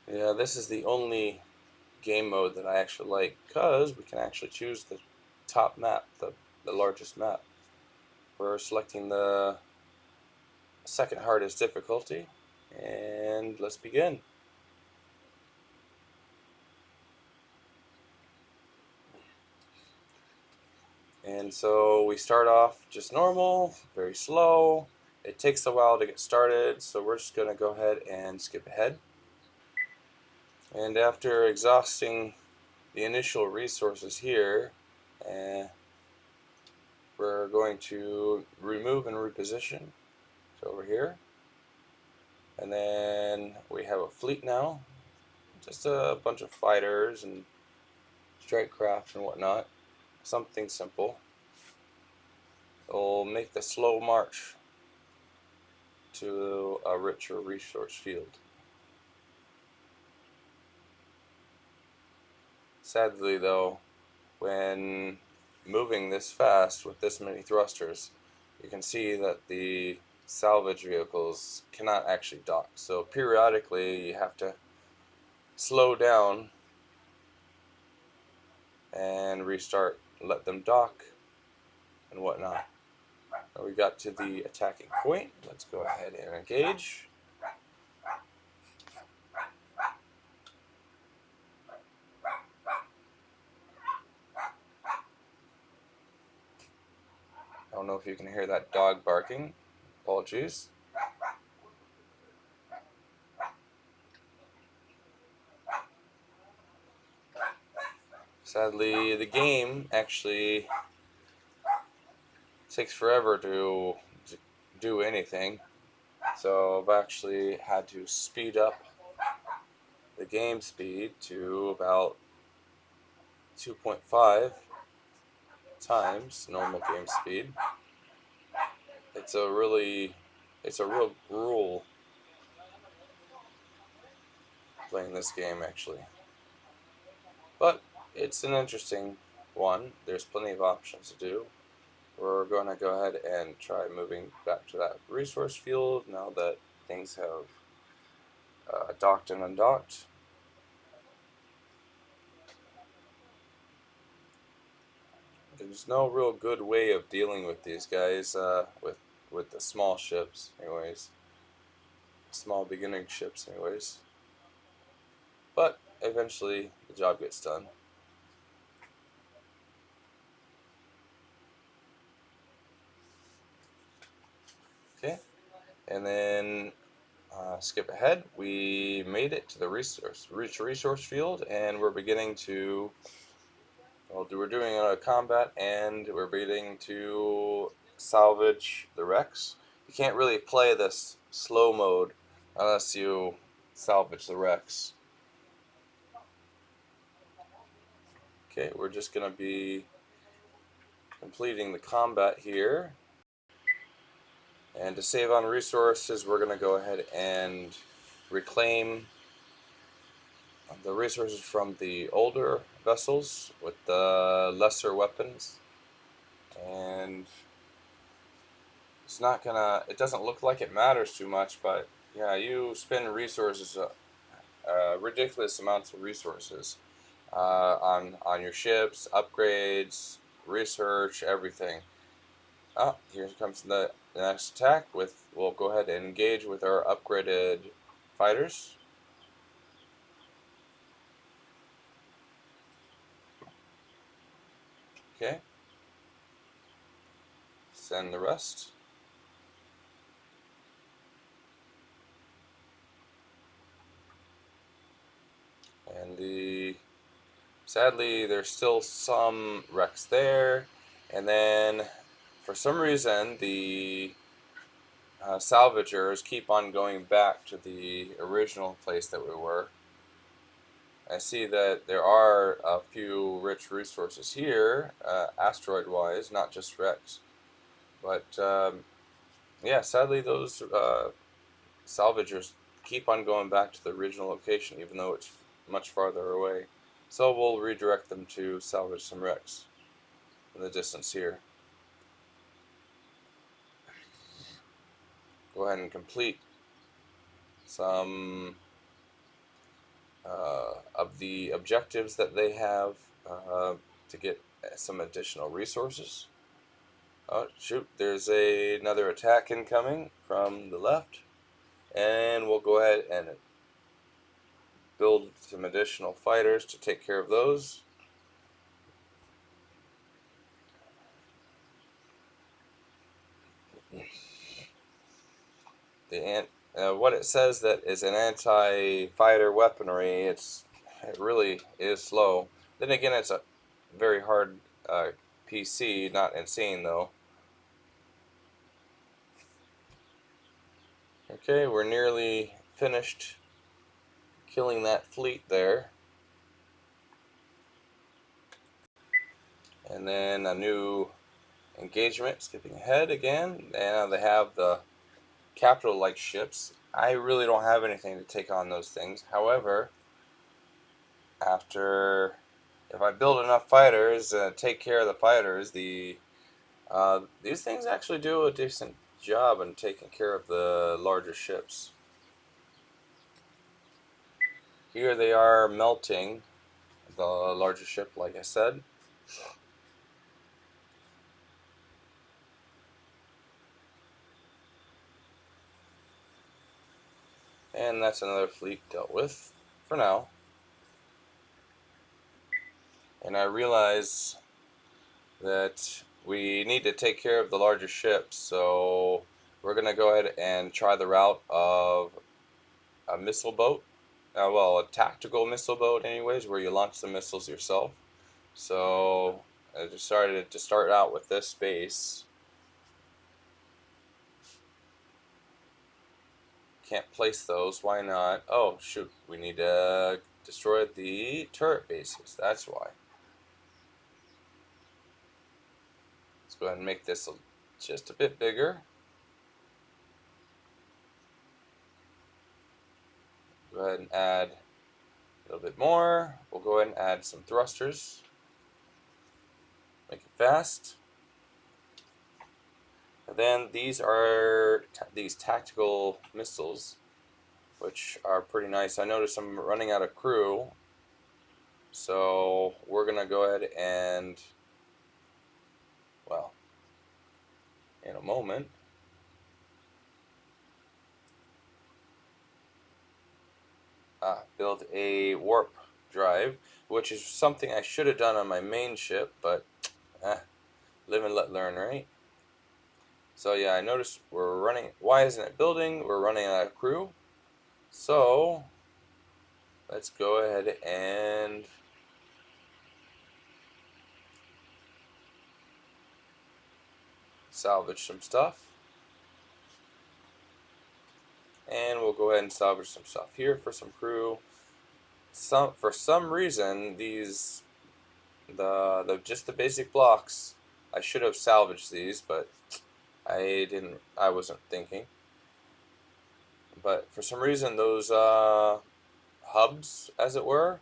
Yeah, this is the only game mode that I actually like because we can actually choose the top map, the largest map. We're selecting the second hardest difficulty, and let's begin. And so we start off just normal, very slow. It takes a while to get started, so we're just going to go ahead and skip ahead. And after exhausting the initial resources here, uh, we're going to remove and reposition. So over here. And then we have a fleet now. Just a bunch of fighters and strike craft and whatnot. Something simple. It'll make the slow march to a richer resource field. Sadly, though, when moving this fast with this many thrusters, you can see that the salvage vehicles cannot actually dock. So periodically, you have to slow down and restart, let them dock and whatnot. We got to the attacking point. Let's go ahead and engage. I don't know if you can hear that dog barking. Apologies. Sadly, the game actually takes forever to do anything. So I've actually had to speed up the game speed to about 2.5 times normal game speed. It's a really, it's a real rule playing this game actually. But it's an interesting one. There's plenty of options to do. We're going to go ahead and try moving back to that resource field now that things have docked and undocked. There's no real good way of dealing with these guys with the small ships, anyways. Small beginning ships, anyways. But eventually, the job gets done. Okay, and then skip ahead. We made it to the resource field, and we're beginning to. Well, we're doing a combat, and we're beginning to salvage the wrecks. You can't really play this slow mode unless you salvage the wrecks. Okay, we're just gonna be completing the combat here. And to save on resources, we're going to go ahead and reclaim the resources from the older vessels with the lesser weapons. And it's not gonna, it doesn't look like it matters too much, but yeah, you spend resources, ridiculous amounts of resources on your ships, upgrades, research, everything. Oh, here comes the next attack. We'll go ahead and engage with our upgraded fighters. Okay. Send the rest. And sadly there's still some wrecks there. And then for some reason the salvagers keep on going back to the original place that we were. I see that there are a few rich resources here, asteroid-wise, not just wrecks. But yeah, sadly those salvagers keep on going back to the original location, even though it's much farther away. So we'll redirect them to salvage some wrecks in the distance here. Go ahead and complete some of the objectives that they have to get some additional resources. Oh shoot, there's another attack incoming from the left, and we'll go ahead and build some additional fighters to take care of those. What it says that is an anti-fighter weaponry, it really is slow. Then again, it's a very hard PC, not insane though. Okay, we're nearly finished killing that fleet there. And then a new engagement, skipping ahead again. Now they have the capital-like ships. I really don't have anything to take on those things. However, if I build enough fighters and take care of the fighters, these things actually do a decent job in taking care of the larger ships. Here they are melting the larger ship, like I said. And that's another fleet dealt with for now. And I realize that we need to take care of the larger ships, so we're going to go ahead and try the route of a missile boat. Well, a tactical missile boat anyways, where you launch the missiles yourself. So I decided to start out with this base. Can't place those, why not? Oh shoot, we need to destroy the turret bases, that's why. Let's go ahead and make this just a bit bigger. Go ahead and add a little bit more. We'll go ahead and add some thrusters. Make it fast. And then these are these tactical missiles, which are pretty nice. I noticed I'm running out of crew, so we're gonna go ahead and, well, in a moment, build a warp drive, which is something I should have done on my main ship, but live and let learn, right? So yeah, I noticed we're running. Why isn't it building? We're running out of crew. So let's go ahead and salvage some stuff. And we'll go ahead and salvage some stuff here for some crew. For some reason, these just the basic blocks, I should have salvaged these, but I didn't. I wasn't thinking. But for some reason, those hubs, as it were,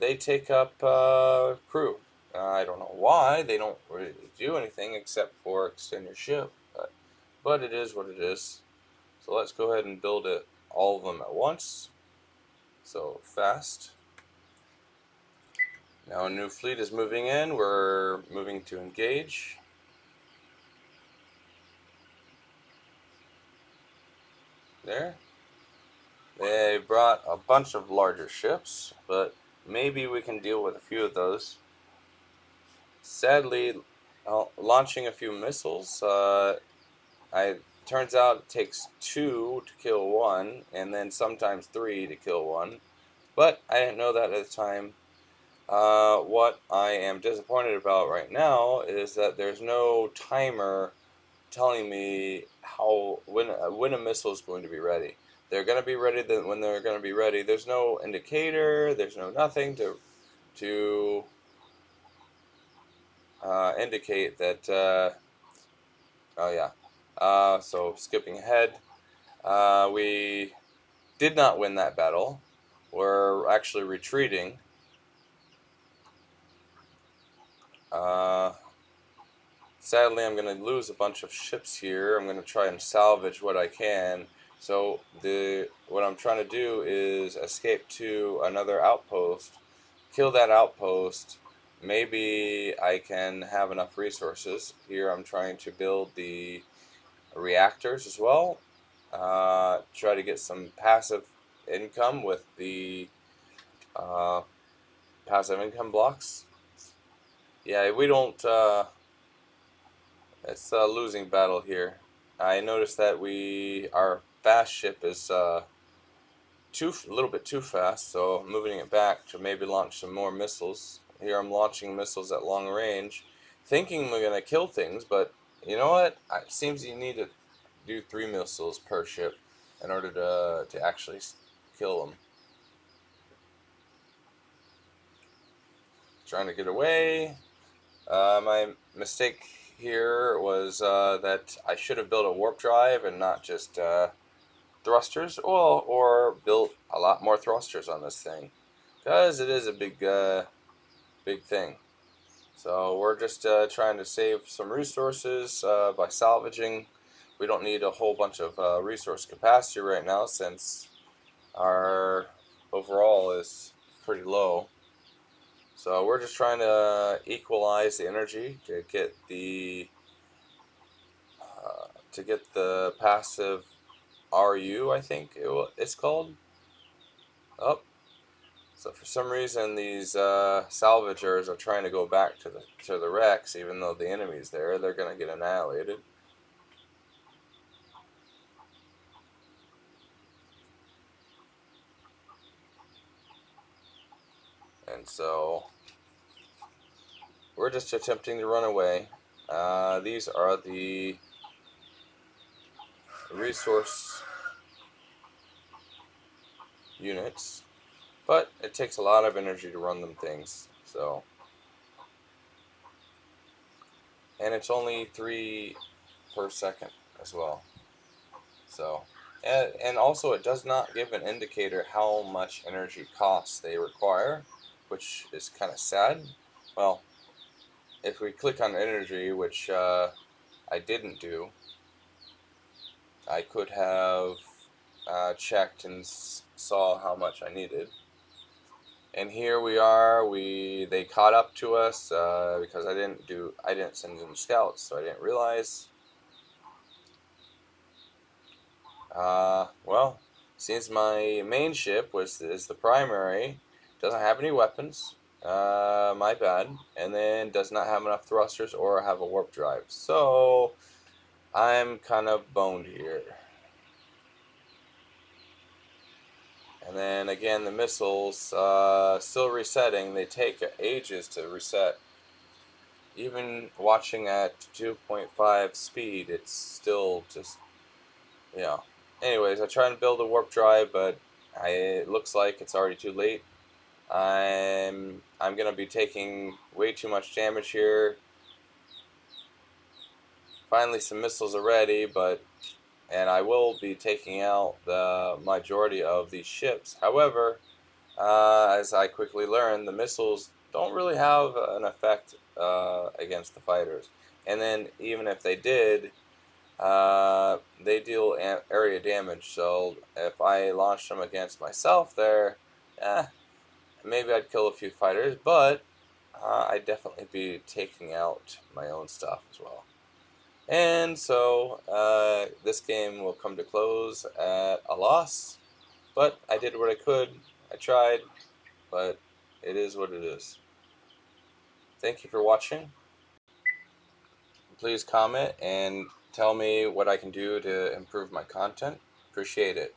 they take up crew. I don't know why. They don't really do anything except for extend your ship, but it is what it is. So let's go ahead and build it, all of them at once. So fast. Now a new fleet is moving in. We're moving to engage. There. They brought a bunch of larger ships, but maybe we can deal with a few of those. Sadly, launching a few missiles, turns out it takes 2 to kill 1, and then sometimes 3 to kill 1. But I didn't know that at the time. What I am disappointed about right now is that there's no timer telling me when a missile is going to be ready. They're going to be ready when they're going to be ready. There's no indicator. There's no nothing to indicate that. Oh yeah. So skipping ahead, we did not win that battle. We're actually retreating. Sadly, I'm going to lose a bunch of ships here. I'm going to try and salvage what I can. So what I'm trying to do is escape to another outpost, kill that outpost. Maybe I can have enough resources. Here I'm trying to build the reactors as well. Try to get some passive income with the uh, passive income blocks. Yeah, we don't. It's a losing battle here. I noticed that our fast ship is a little bit too fast, so I'm moving it back to maybe launch some more missiles. Here I'm launching missiles at long range, thinking we're gonna kill things, but you know what? It seems you need to do 3 missiles per ship in order to actually kill them. Trying to get away. My mistake here was that I should have built a warp drive and not just thrusters, or built a lot more thrusters on this thing, because it is a big thing. So we're just trying to save some resources by salvaging. We don't need a whole bunch of resource capacity right now since our overall is pretty low. So we're just trying to equalize the energy to get the passive RU, I think it's called. Oh, so for some reason these salvagers are trying to go back to the wrecks, even though the enemy's there. They're gonna get annihilated. And so we're just attempting to run away. These are the resource units, but it takes a lot of energy to run them things. So, and it's only 3 per second as well. So, and also it does not give an indicator how much energy costs they require, which is kind of sad. Well, if we click on energy, which I didn't do, I could have checked and saw how much I needed. And here we are. They caught up to us because I didn't send them scouts, so I didn't realize. Well, since my main ship is the primary, doesn't have any weapons. My bad. And then does not have enough thrusters or have a warp drive. So I'm kind of boned here. And then again, the missiles still resetting. They take ages to reset. Even watching at 2.5 speed, it's still just, you know. Anyways, I try and build a warp drive, but it looks like it's already too late. I'm gonna be taking way too much damage here. Finally, some missiles are ready, and I will be taking out the majority of these ships. However, as I quickly learned, the missiles don't really have an effect against the fighters. And then even if they did, they deal area damage. So if I launched them against myself there, eh, maybe I'd kill a few fighters, but I'd definitely be taking out my own stuff as well. And so this game will come to close at a loss, but I did what I could. I tried, but it is what it is. Thank you for watching. Please comment and tell me what I can do to improve my content. Appreciate it.